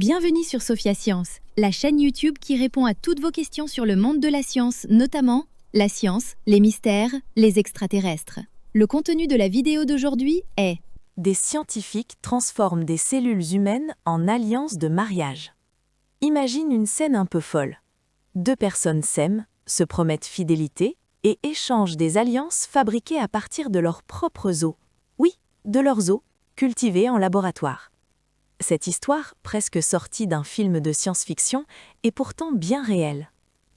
Bienvenue sur Sophia Science, la chaîne YouTube qui répond à toutes vos questions sur le monde de la science, notamment la science, les mystères, les extraterrestres. Le contenu de la vidéo d'aujourd'hui est: des scientifiques transforment des cellules humaines en alliances de mariage. Imagine une scène un peu folle. Deux personnes s'aiment, se promettent fidélité et échangent des alliances fabriquées à partir de leurs propres os. Oui, de leurs os, cultivés en laboratoire. Cette histoire, presque sortie d'un film de science-fiction, est pourtant bien réelle.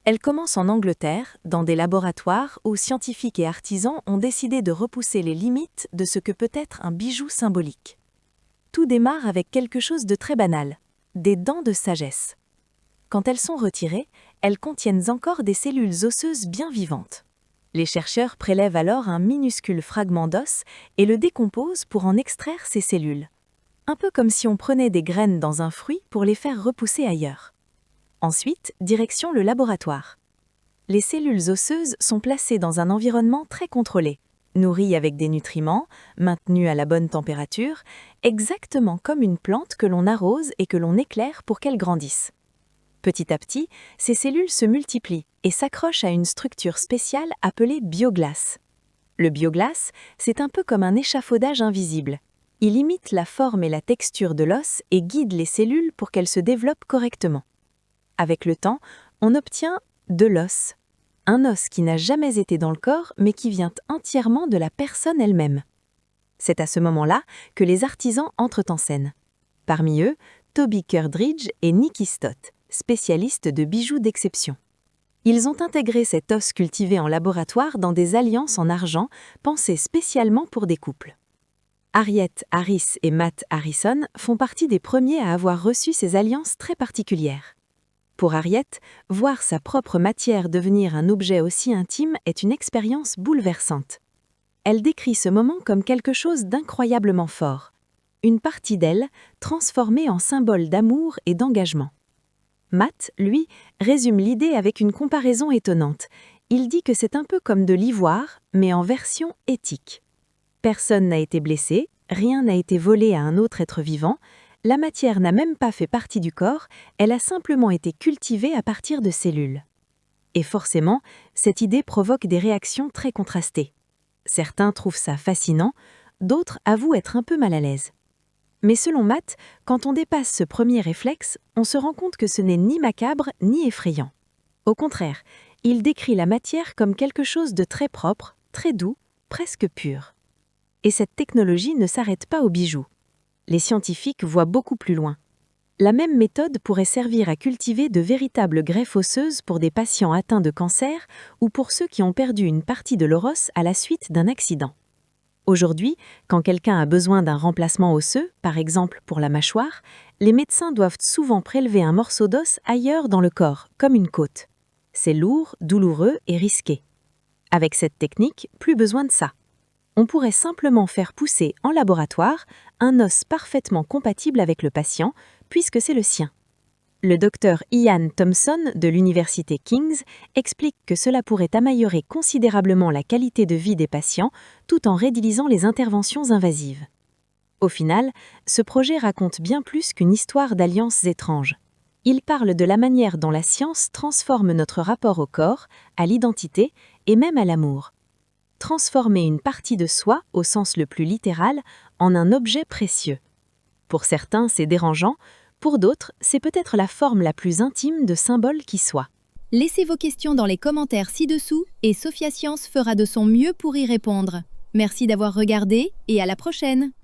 Elle commence en Angleterre, dans des laboratoires où scientifiques et artisans ont décidé de repousser les limites de ce que peut être un bijou symbolique. Tout démarre avec quelque chose de très banal, des dents de sagesse. Quand elles sont retirées, elles contiennent encore des cellules osseuses bien vivantes. Les chercheurs prélèvent alors un minuscule fragment d'os et le décomposent pour en extraire ces cellules. Un peu comme si on prenait des graines dans un fruit pour les faire repousser ailleurs. Ensuite, direction le laboratoire. Les cellules osseuses sont placées dans un environnement très contrôlé, nourries avec des nutriments, maintenues à la bonne température, exactement comme une plante que l'on arrose et que l'on éclaire pour qu'elle grandisse. Petit à petit, ces cellules se multiplient et s'accrochent à une structure spéciale appelée bioglace. Le bioglace, c'est un peu comme un échafaudage invisible. Il imite la forme et la texture de l'os et guide les cellules pour qu'elles se développent correctement. Avec le temps, on obtient de l'os. Un os qui n'a jamais été dans le corps, mais qui vient entièrement de la personne elle-même. C'est à ce moment-là que les artisans entrent en scène. Parmi eux, Toby Kurdridge et Nicky Stott, spécialistes de bijoux d'exception. Ils ont intégré cet os cultivé en laboratoire dans des alliances en argent pensées spécialement pour des couples. Harriet Harris et Matt Harrison font partie des premiers à avoir reçu ces alliances très particulières. Pour Harriet, voir sa propre matière devenir un objet aussi intime est une expérience bouleversante. Elle décrit ce moment comme quelque chose d'incroyablement fort. Une partie d'elle transformée en symbole d'amour et d'engagement. Matt, lui, résume l'idée avec une comparaison étonnante. Il dit que c'est un peu comme de l'ivoire, mais en version éthique. Personne n'a été blessé, rien n'a été volé à un autre être vivant, la matière n'a même pas fait partie du corps, elle a simplement été cultivée à partir de cellules. Et forcément, cette idée provoque des réactions très contrastées. Certains trouvent ça fascinant, d'autres avouent être un peu mal à l'aise. Mais selon Matt, quand on dépasse ce premier réflexe, on se rend compte que ce n'est ni macabre ni effrayant. Au contraire, il décrit la matière comme quelque chose de très propre, très doux, presque pur. Et cette technologie ne s'arrête pas aux bijoux. Les scientifiques voient beaucoup plus loin. La même méthode pourrait servir à cultiver de véritables greffes osseuses pour des patients atteints de cancer ou pour ceux qui ont perdu une partie de leur os à la suite d'un accident. Aujourd'hui, quand quelqu'un a besoin d'un remplacement osseux, par exemple pour la mâchoire, les médecins doivent souvent prélever un morceau d'os ailleurs dans le corps, comme une côte. C'est lourd, douloureux et risqué. Avec cette technique, plus besoin de ça. On pourrait simplement faire pousser en laboratoire un os parfaitement compatible avec le patient, puisque c'est le sien. Le docteur Ian Thompson de l'université King's explique que cela pourrait améliorer considérablement la qualité de vie des patients tout en réduisant les interventions invasives. Au final, ce projet raconte bien plus qu'une histoire d'alliances étranges. Il parle de la manière dont la science transforme notre rapport au corps, à l'identité et même à l'amour. Transformer une partie de soi, au sens le plus littéral, en un objet précieux. Pour certains, c'est dérangeant, pour d'autres, c'est peut-être la forme la plus intime de symbole qui soit. Laissez vos questions dans les commentaires ci-dessous et Sophia Science fera de son mieux pour y répondre. Merci d'avoir regardé et à la prochaine!